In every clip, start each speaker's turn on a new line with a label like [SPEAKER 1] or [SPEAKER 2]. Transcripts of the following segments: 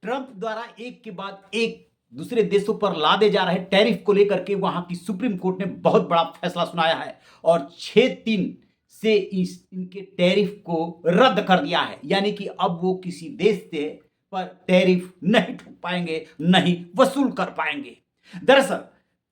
[SPEAKER 1] Trump द्वारा एक के बाद एक दूसरे देशों पर लादे जा रहे टैरिफ को लेकर के वहां की सुप्रीम कोर्ट ने बहुत बड़ा फैसला सुनाया है और 6-3 से इनके टैरिफ को रद्द कर दिया है। यानी कि अब वो किसी देश से पर टैरिफ नहीं ठोक पाएंगे, नहीं वसूल कर पाएंगे। दरअसल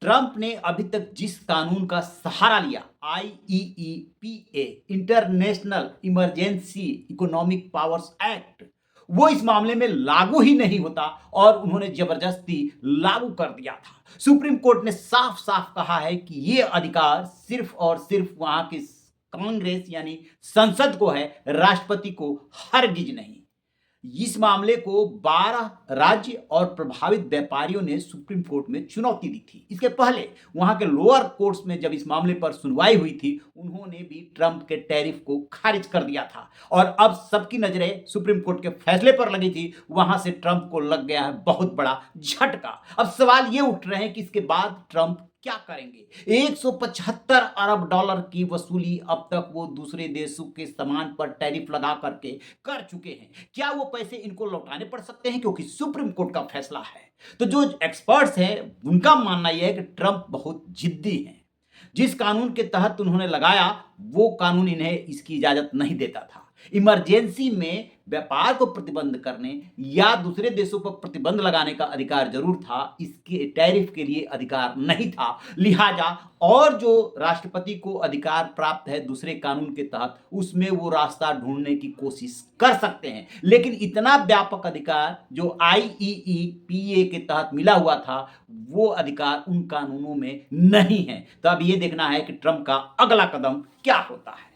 [SPEAKER 1] ट्रंप ने अभी तक जिस कानून का सहारा लिया, IEEPA, international emergency economic powers act, वो इस मामले में लागू ही नहीं होता और उन्होंने जबरदस्ती लागू कर दिया था। सुप्रीम कोर्ट ने साफ साफ कहा है कि ये अधिकार सिर्फ और सिर्फ वहां के कांग्रेस यानी संसद को है, राष्ट्रपति को हरगिज नहीं। इस मामले को 12 राज्य और प्रभावित व्यापारियों ने सुप्रीम कोर्ट में चुनौती दी थी। इसके पहले वहां के लोअर कोर्ट्स में जब इस मामले पर सुनवाई हुई थी, उन्होंने भी ट्रंप के टैरिफ को खारिज कर दिया था और अब सबकी नजरें सुप्रीम कोर्ट के फैसले पर लगी थी। वहां से ट्रंप को लग गया है बहुत बड़ा झटका। अब सवाल ये उठ रहे हैं कि इसके बाद ट्रंप क्या करेंगे। 175 अरब डॉलर की वसूली अब तक वो दूसरे देशों के सामान पर टैरिफ लगा करके कर चुके हैं। क्या वो पैसे इनको लौटाने पड़ सकते हैं, क्योंकि सुप्रीम कोर्ट का फैसला है। तो जो एक्सपर्ट्स हैं उनका मानना यह है कि ट्रंप बहुत जिद्दी हैं। जिस कानून के तहत उन्होंने लगाया वो कानून इन्हें इसकी इजाजत नहीं देता था। इमरजेंसी में व्यापार को प्रतिबंध करने या दूसरे देशों पर प्रतिबंध लगाने का अधिकार जरूर था, इसके टैरिफ के लिए अधिकार नहीं था। लिहाजा और जो राष्ट्रपति को अधिकार प्राप्त है दूसरे कानून के तहत, उसमें वो रास्ता ढूंढने की कोशिश कर सकते हैं। लेकिन इतना व्यापक अधिकार जो IEEPA के तहत मिला हुआ था, वो अधिकार उन कानूनों में नहीं है। तो अब ये देखना है कि ट्रंप का अगला कदम क्या होता है।